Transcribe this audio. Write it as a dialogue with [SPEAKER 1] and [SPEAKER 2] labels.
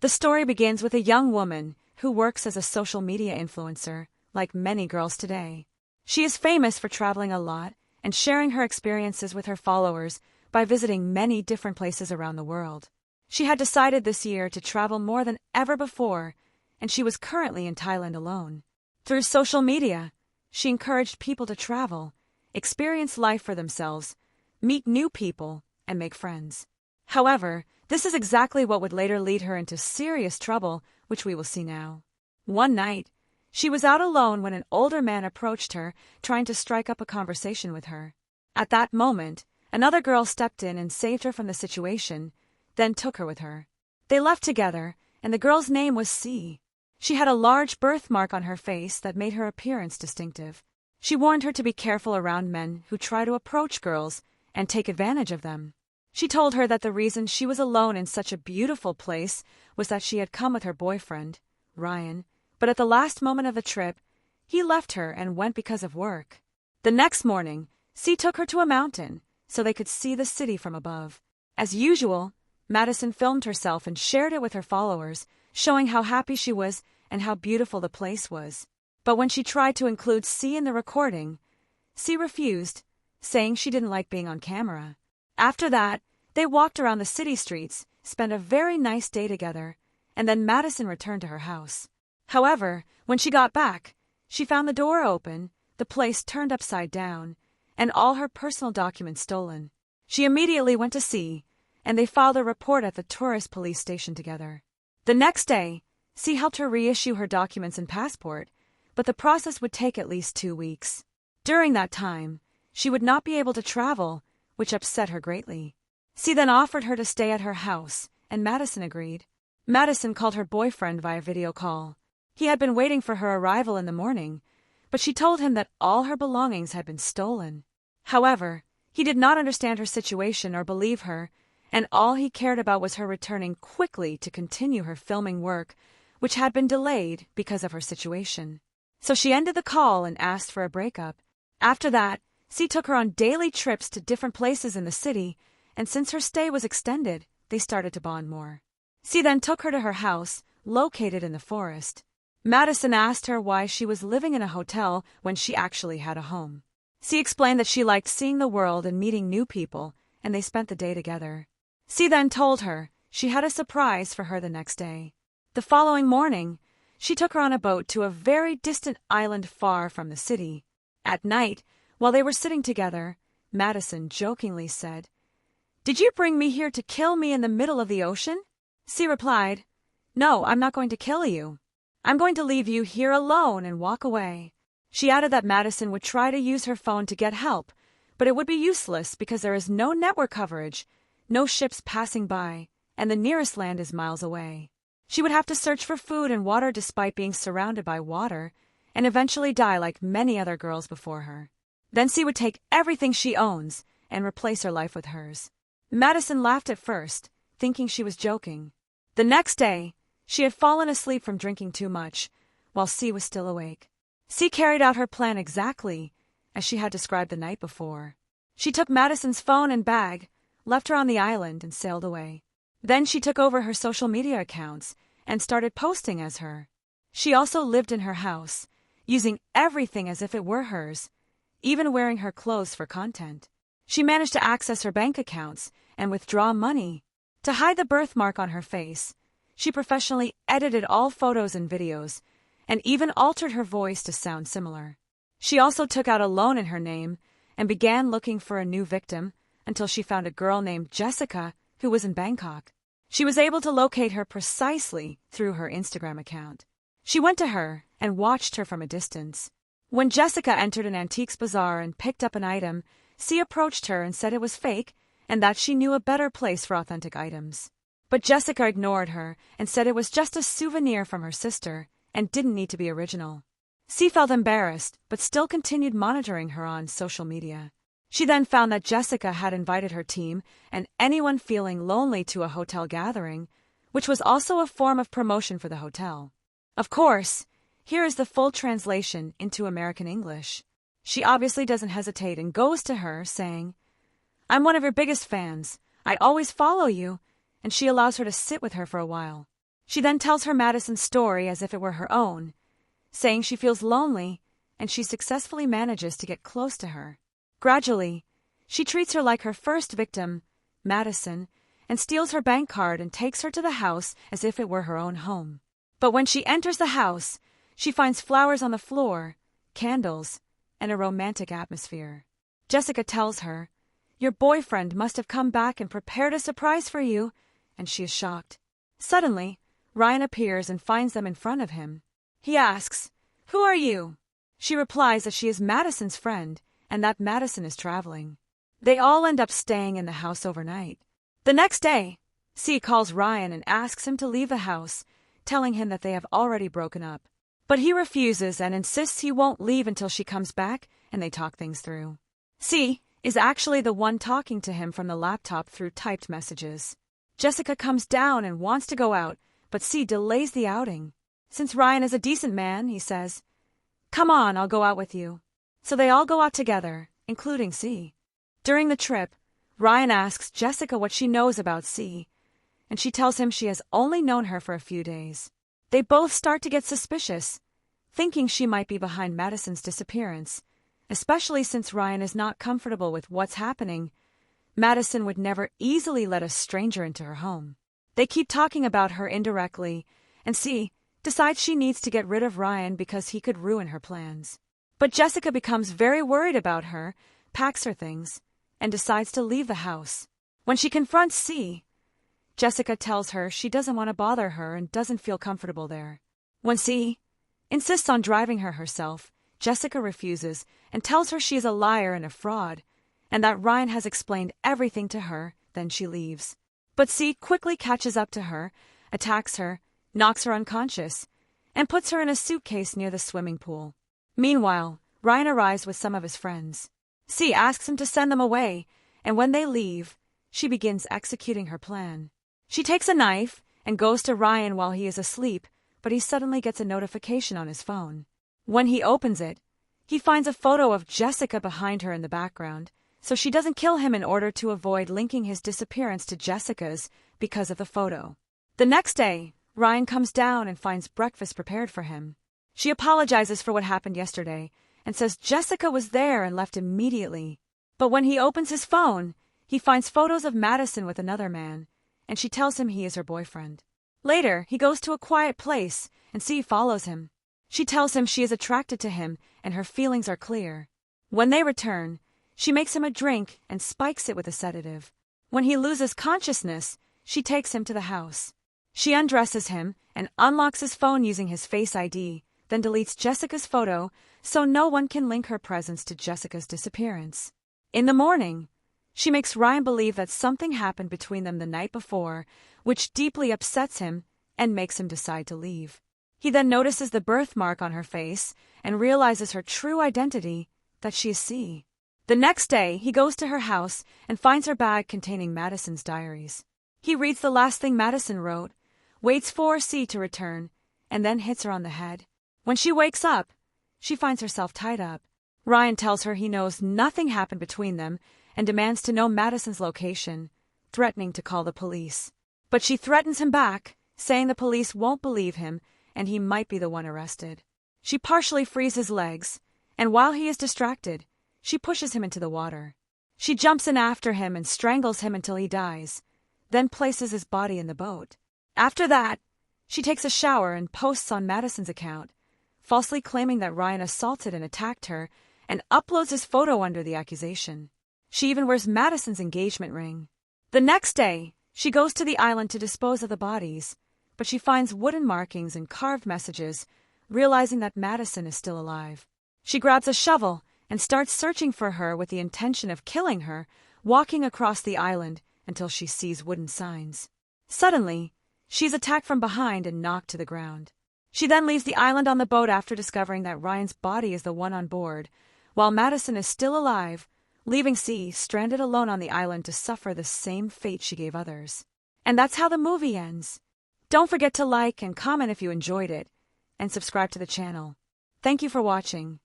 [SPEAKER 1] The story begins with a young woman who works as a social media influencer, like many girls today. She is famous for traveling a lot and sharing her experiences with her followers by visiting many different places around the world. She had decided this year to travel more than ever before, and she was currently in Thailand alone. Through social media, she encouraged people to travel, experience life for themselves, meet new people, and make friends. However, this is exactly what would later lead her into serious trouble, which we will see now. One night, she was out alone when an older man approached her, trying to strike up a conversation with her. At that moment, another girl stepped in and saved her from the situation, then took her with her. They left together, and the girl's name was C. She had a large birthmark on her face that made her appearance distinctive. She warned her to be careful around men who try to approach girls and take advantage of them. She told her that the reason she was alone in such a beautiful place was that she had come with her boyfriend, Ryan, but at the last moment of the trip, he left her and went because of work. The next morning, C took her to a mountain so they could see the city from above. As usual, Madison filmed herself and shared it with her followers, showing how happy she was and how beautiful the place was. But when she tried to include C in the recording, C refused, saying she didn't like being on camera. After that, they walked around the city streets, spent a very nice day together, and then Madison returned to her house. However, when she got back, she found the door open, the place turned upside down, and all her personal documents stolen. She immediately went to C, and they filed a report at the tourist police station together. The next day, C helped her reissue her documents and passport, but the process would take at least 2 weeks. During that time, she would not be able to travel, which upset her greatly. C then offered her to stay at her house, and Madison agreed. Madison called her boyfriend via video call. He had been waiting for her arrival in the morning, but she told him that all her belongings had been stolen. However, he did not understand her situation or believe her, and all he cared about was her returning quickly to continue her filming work, which had been delayed because of her situation. So she ended the call and asked for a breakup. After that, C took her on daily trips to different places in the city, and since her stay was extended, they started to bond more. C then took her to her house, located in the forest. Madison asked her why she was living in a hotel when she actually had a home. C explained that she liked seeing the world and meeting new people, and they spent the day together. C then told her she had a surprise for her the next day. The following morning, she took her on a boat to a very distant island far from the city. At night, while they were sitting together, Madison jokingly said, "Did you bring me here to kill me in the middle of the ocean?" C replied, "No, I'm not going to kill you. I'm going to leave you here alone and walk away." She added that Madison would try to use her phone to get help, but it would be useless because there is no network coverage, no ships passing by, and the nearest land is miles away. She would have to search for food and water despite being surrounded by water, and eventually die like many other girls before her. Then C would take everything she owns and replace her life with hers. Madison laughed at first, thinking she was joking. The next day, she had fallen asleep from drinking too much, while C was still awake. C carried out her plan exactly as she had described the night before. She took Madison's phone and bag, left her on the island, and sailed away. Then she took over her social media accounts and started posting as her. She also lived in her house, using everything as if it were hers, even wearing her clothes for content. She managed to access her bank accounts and withdraw money. To hide the birthmark on her face, she professionally edited all photos and videos, and even altered her voice to sound similar. She also took out a loan in her name and began looking for a new victim until she found a girl named Jessica who was in Bangkok. She was able to locate her precisely through her Instagram account. She went to her and watched her from a distance. When Jessica entered an antiques bazaar and picked up an item, C approached her and said it was fake and that she knew a better place for authentic items. But Jessica ignored her and said it was just a souvenir from her sister and didn't need to be original. C felt embarrassed, but still continued monitoring her on social media. She then found that Jessica had invited her team and anyone feeling lonely to a hotel gathering, which was also a form of promotion for the hotel. Of course, here is the full translation into American English. She obviously doesn't hesitate and goes to her, saying, "I'm one of your biggest fans. I always follow you," and she allows her to sit with her for a while. She then tells her Madison's story as if it were her own, saying she feels lonely and she successfully manages to get close to her. Gradually, she treats her like her first victim, Madison, and steals her bank card and takes her to the house as if it were her own home. But when she enters the house, she finds flowers on the floor, candles, and a romantic atmosphere. Jessica tells her, "Your boyfriend must have come back and prepared a surprise for you," and she is shocked. Suddenly, Ryan appears and finds them in front of him. He asks, "Who are you?" She replies that she is Madison's friend and that Madison is traveling. They all end up staying in the house overnight. The next day, C calls Ryan and asks him to leave the house, telling him that they have already broken up. But he refuses and insists he won't leave until she comes back and they talk things through. C is actually the one talking to him from the laptop through typed messages. Jessica comes down and wants to go out, but C delays the outing. Since Ryan is a decent man, he says, "Come on, I'll go out with you." So they all go out together, including C. During the trip, Ryan asks Jessica what she knows about C, and she tells him she has only known her for a few days. They both start to get suspicious, thinking she might be behind Madison's disappearance, especially since Ryan is not comfortable with what's happening. Madison would never easily let a stranger into her home. They keep talking about her indirectly, and C decides she needs to get rid of Ryan because he could ruin her plans. But Jessica becomes very worried about her, packs her things, and decides to leave the house. When she confronts C, Jessica tells her she doesn't want to bother her and doesn't feel comfortable there. When C insists on driving her herself, Jessica refuses and tells her she is a liar and a fraud, and that Ryan has explained everything to her, then she leaves. But C quickly catches up to her, attacks her, knocks her unconscious, and puts her in a suitcase near the swimming pool. Meanwhile, Ryan arrives with some of his friends. C asks him to send them away, and when they leave, she begins executing her plan. She takes a knife and goes to Ryan while he is asleep, but he suddenly gets a notification on his phone. When he opens it, he finds a photo of Jessica behind her in the background, so she doesn't kill him in order to avoid linking his disappearance to Jessica's because of the photo. The next day, Ryan comes down and finds breakfast prepared for him. She apologizes for what happened yesterday and says Jessica was there and left immediately. But when he opens his phone, he finds photos of Madison with another man, and she tells him he is her boyfriend. Later, he goes to a quiet place, and C follows him. She tells him she is attracted to him and her feelings are clear. When they return, she makes him a drink and spikes it with a sedative. When he loses consciousness, she takes him to the house. She undresses him and unlocks his phone using his Face ID, then deletes Jessica's photo so no one can link her presence to Jessica's disappearance. In the morning, she makes Ryan believe that something happened between them the night before, which deeply upsets him and makes him decide to leave. He then notices the birthmark on her face and realizes her true identity, that she is C. The next day, he goes to her house and finds her bag containing Madison's diaries. He reads the last thing Madison wrote, waits for C to return, and then hits her on the head. When she wakes up, she finds herself tied up. Ryan tells her he knows nothing happened between them and demands to know Madison's location, threatening to call the police. But she threatens him back, saying the police won't believe him and he might be the one arrested. She partially frees his legs, and while he is distracted, she pushes him into the water. She jumps in after him and strangles him until he dies, then places his body in the boat. After that, she takes a shower and posts on Madison's account, falsely claiming that Ryan assaulted and attacked her, and uploads his photo under the accusation. She even wears Madison's engagement ring. The next day, she goes to the island to dispose of the bodies, but she finds wooden markings and carved messages, realizing that Madison is still alive. She grabs a shovel and starts searching for her with the intention of killing her, walking across the island until she sees wooden signs. Suddenly, she is attacked from behind and knocked to the ground. She then leaves the island on the boat after discovering that Ryan's body is the one on board, while Madison is still alive, leaving C stranded alone on the island to suffer the same fate she gave others. And that's how the movie ends. Don't forget to like and comment if you enjoyed it, and subscribe to the channel. Thank you for watching.